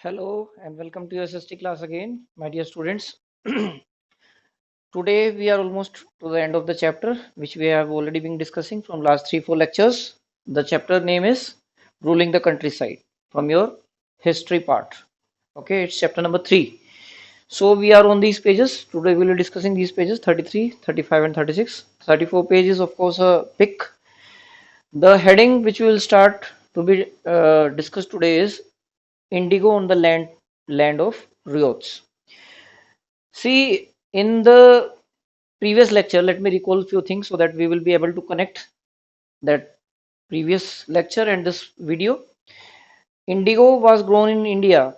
Hello and welcome to your SST class again, my dear students. Today we are almost to the end of the chapter, which we have already been discussing from last 3-4 lectures. The chapter name is Ruling the Countryside from your history part. Okay, it's chapter number 3. So we are on these pages. Today we will be discussing these pages 33, 35 and 36. 34 pages, of course, a pick. The heading which we will start to be discussed today is Indigo on the land of Riots. See, in the previous lecture, let me recall a few things so that we will be able to connect that previous lecture and this video. Indigo was grown in India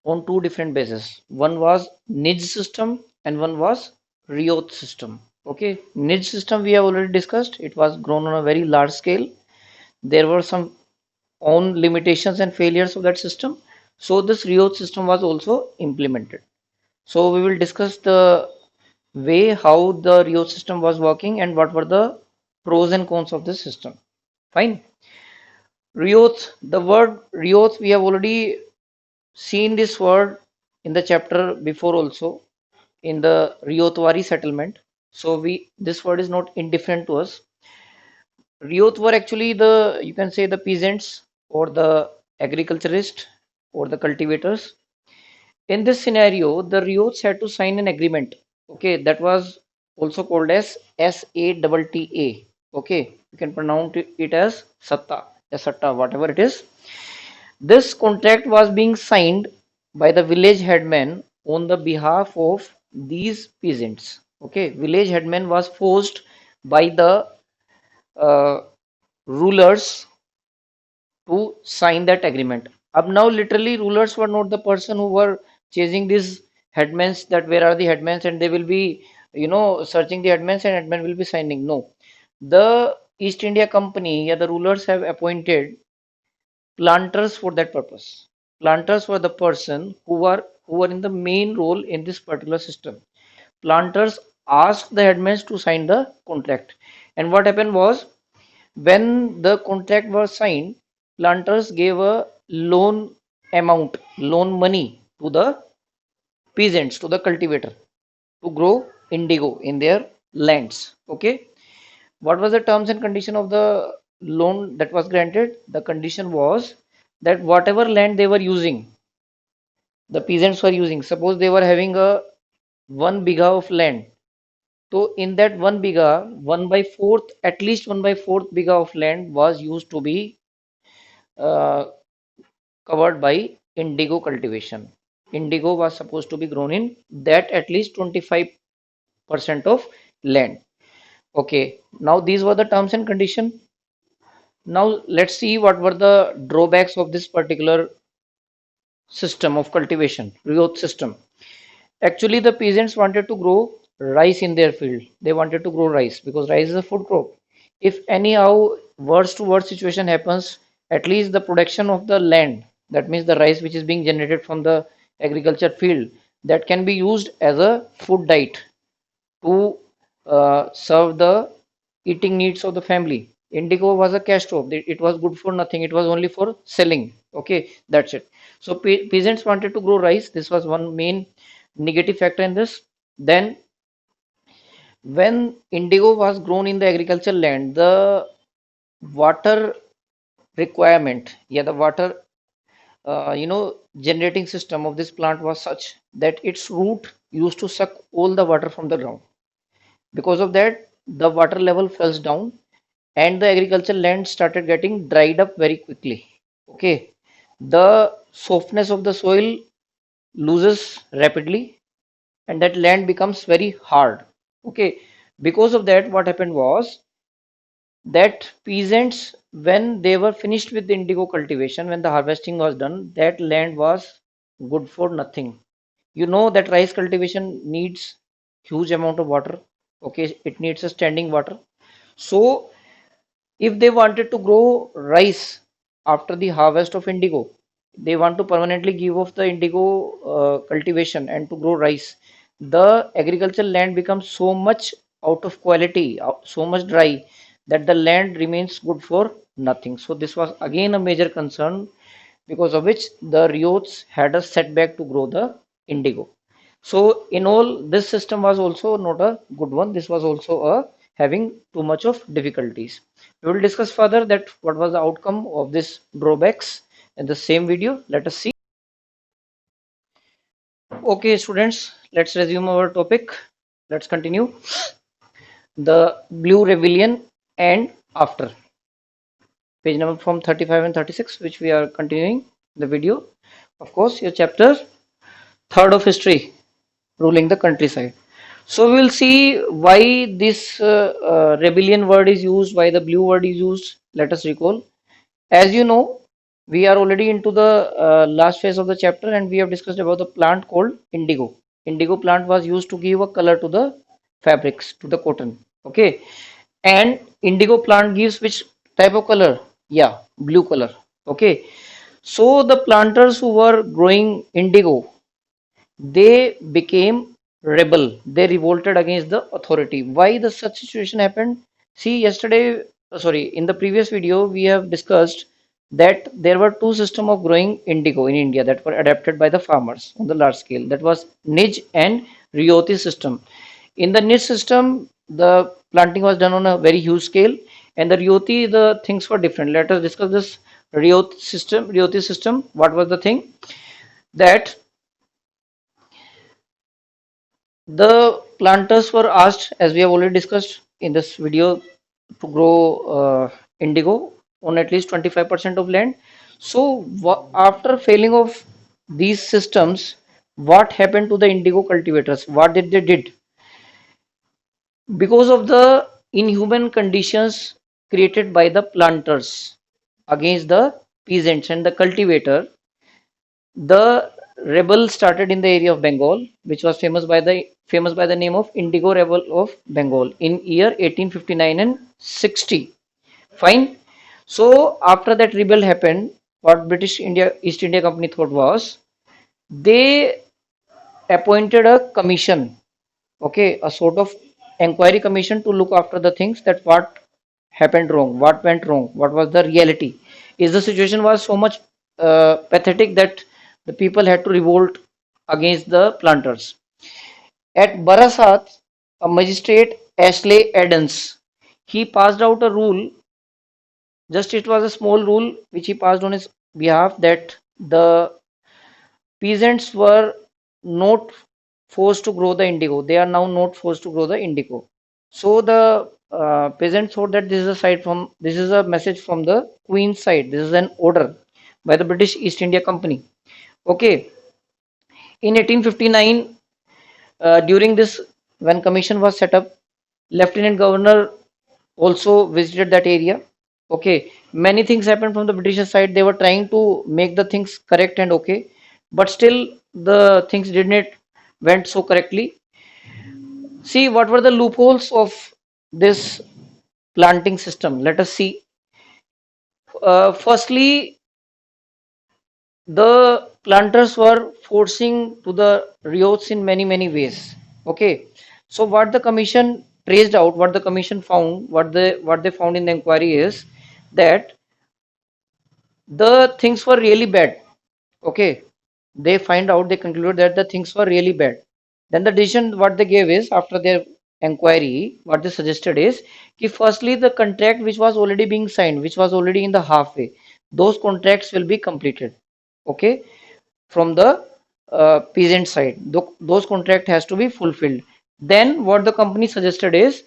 on two different bases. One was Nij system and one was Riot system. Okay, Nij system we have already discussed. It was grown on a very large scale. There were some own limitations and failures of that system. So this Riot system was also implemented. So we will discuss the way how the Rio system was working and what were the pros and cons of this system. Fine. Rioth, the word Rioth, we have already seen this word in the chapter before also in the Riothwari settlement. So we this word is not indifferent to us. Rioth were actually the you can say the peasants or the agriculturists or the cultivators. In this scenario, the Riots had to sign an agreement. Okay, that was also called as SATTA. Okay, you can pronounce it as Satta, Satta, whatever it is. This contract was being signed by the village headman on the behalf of these peasants. Okay, village headman was forced by the uh, rulers to sign that agreement. Up now, literally, rulers were not the person who were chasing these headmans that where are the headmans and they will be, searching the headmans and headmen will be signing. No, the East India Company, yeah, the rulers have appointed planters for that purpose. Planters were the person who were in the main role in this particular system. Planters asked the headmen to sign the contract, and what happened was when the contract was signed, planters gave a loan money to the peasants, to the cultivator, to grow indigo in their lands. Okay. What was the terms and condition of the loan that was granted? The condition was that whatever land they were using, the peasants were using, suppose they were having a 1 bigha of land. So in that 1 bigha, 1/4, at least 1/4 bigha of land was used to be uh, covered by indigo cultivation. Indigo was supposed to be grown in that at least 25% of land. Okay, now these were the terms and condition. Now let's see what were the drawbacks of this particular system of cultivation, growth system. Actually, the peasants wanted to grow rice in their field. They wanted to grow rice because rice is a food crop. If anyhow worst to worst situation happens, at least the production of the land, that means the rice which is being generated from the agriculture field, that can be used as a food diet to serve the eating needs of the family. Indigo was a cash crop. It was good for nothing. It was only for selling. Okay, that's it. So peasants wanted to grow rice. This was one main negative factor in this. Then, when indigo was grown in the agricultural land, the water requirement, yeah, the water, generating system of this plant was such that its root used to suck all the water from the ground. Because of that, the water level falls down and the agricultural land started getting dried up very quickly. Okay, the softness of the soil loses rapidly and that land becomes very hard. Okay, because of that, what happened was that peasants, when they were finished with the indigo cultivation, when the harvesting was done, that land was good for nothing. You know that rice cultivation needs huge amount of water. Okay, it needs a standing water. So if they wanted to grow rice after the harvest of indigo, they want to permanently give off the indigo cultivation and to grow rice. The agricultural land becomes so much out of quality, so much dry that the land remains good for nothing. So this was again a major concern because of which the ryots had a setback to grow the indigo. So in all, this system was also not a good one. This was also a having too much of difficulties. We will discuss further that what was the outcome of this drawbacks in the same video. Let us see. Okay, students, let's resume our topic. Let's continue. The Blue Rebellion and after. Page number from 35 and 36, which we are continuing the video. Of course, your chapter third of history, ruling the countryside. So we will see why this rebellion word is used, why the blue word is used. Let us recall. As you know, we are already into the last phase of the chapter, and we have discussed about the plant called indigo. Indigo plant was used to give a color to the fabrics, to the cotton. Okay, and indigo plant gives which type of color? Yeah, blue color. Okay, so the planters who were growing indigo, they became rebel. They revolted against the authority. Why the such situation happened? See, yesterday, sorry, in the previous video, we have discussed that there were two systems of growing indigo in India that were adapted by the farmers on the large scale. That was Nij and Rayoti system. In the Nij system, the planting was done on a very huge scale, and the Rayoti, the things were different. Let us discuss this Rayoti system. Rayoti system. What was the thing? That the planters were asked, as we have already discussed in this video, to grow indigo on at least 25% of land. So, after failing of these systems, what happened to the indigo cultivators? What did they did? Because of the inhuman conditions created by the planters against the peasants and the cultivator, the rebel started in the area of Bengal, which was famous by the name of Indigo Rebel of Bengal in year 1859 and 60. Fine. So after that rebel happened, what British India East India Company thought was they appointed a commission, okay, a sort of inquiry commission to look after the things that what happened wrong, what went wrong, what was the reality. Is the situation was so much pathetic that the people had to revolt against the planters. At Barasat, a magistrate Ashley Adams, he passed out a rule. Just it was a small rule which he passed on his behalf that the peasants were not forced to grow the indigo. They are now not forced to grow the indigo. So the peasants thought that this is a message from the Queen's side. This is an order by the British East India Company. Okay, in 1859, during this when commission was set up, Lieutenant Governor also visited that area. Okay, many things happened from the British side. They were trying to make the things correct and okay, but still the things did not went so correctly. See what were the loopholes of this planting system. Let us see. Firstly, the planters were forcing to the riots in many ways. Okay, so what the commission traced out, what the commission found, what they found in the inquiry is that the things were really bad. Okay, they find out, they conclude that the things were really bad. Then the decision what they gave is after their inquiry, what they suggested is कि firstly the contract which was already being signed, which was already in the halfway, those contracts will be completed. Okay, from the peasant side, those contract has to be fulfilled. Then what the company suggested is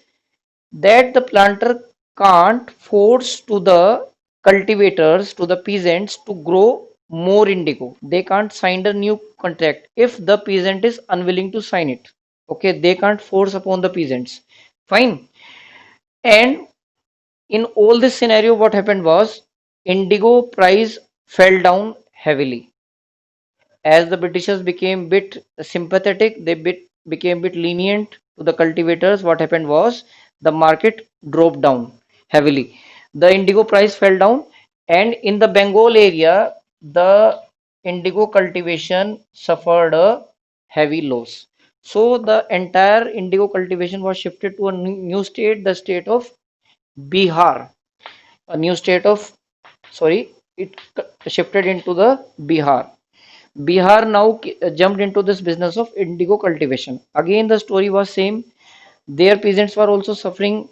that the planter can't force to the cultivators, to the peasants to grow more indigo. They can't sign a new contract if the peasant is unwilling to sign it. Okay, they can't force upon the peasants. Fine. And in all this scenario, what happened was indigo price fell down heavily. As the Britishers became bit sympathetic, became bit lenient to the cultivators. What happened was the market dropped down heavily. The indigo price fell down, and in the Bengal area, the indigo cultivation suffered a heavy loss. So the entire indigo cultivation was shifted to a new state, the state of Bihar, a new state of sorry. it shifted into the Bihar. Bihar now jumped into this business of indigo cultivation. Again the story was same. Their peasants were also suffering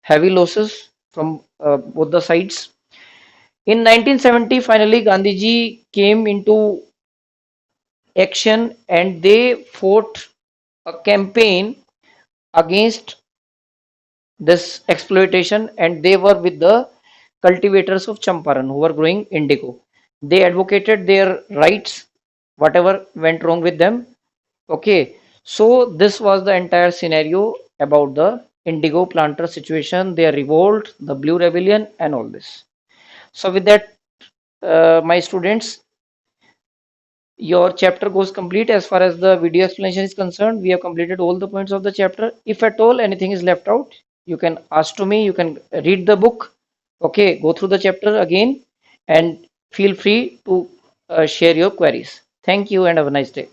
heavy losses from both the sides. In 1970, finally Gandhiji came into action and they fought a campaign against this exploitation, and they were with the cultivators of Champaran who were growing indigo. They advocated their rights, whatever went wrong with them. Okay, so this was the entire scenario about the indigo planter situation, their revolt, the Blue Rebellion, and all this. So, with that, my students, your chapter goes complete. As far as the video explanation is concerned, we have completed all the points of the chapter. If at all anything is left out, you can ask to me, you can read the book, okay, go through the chapter again, and feel free to share your queries. Thank you and have a nice day.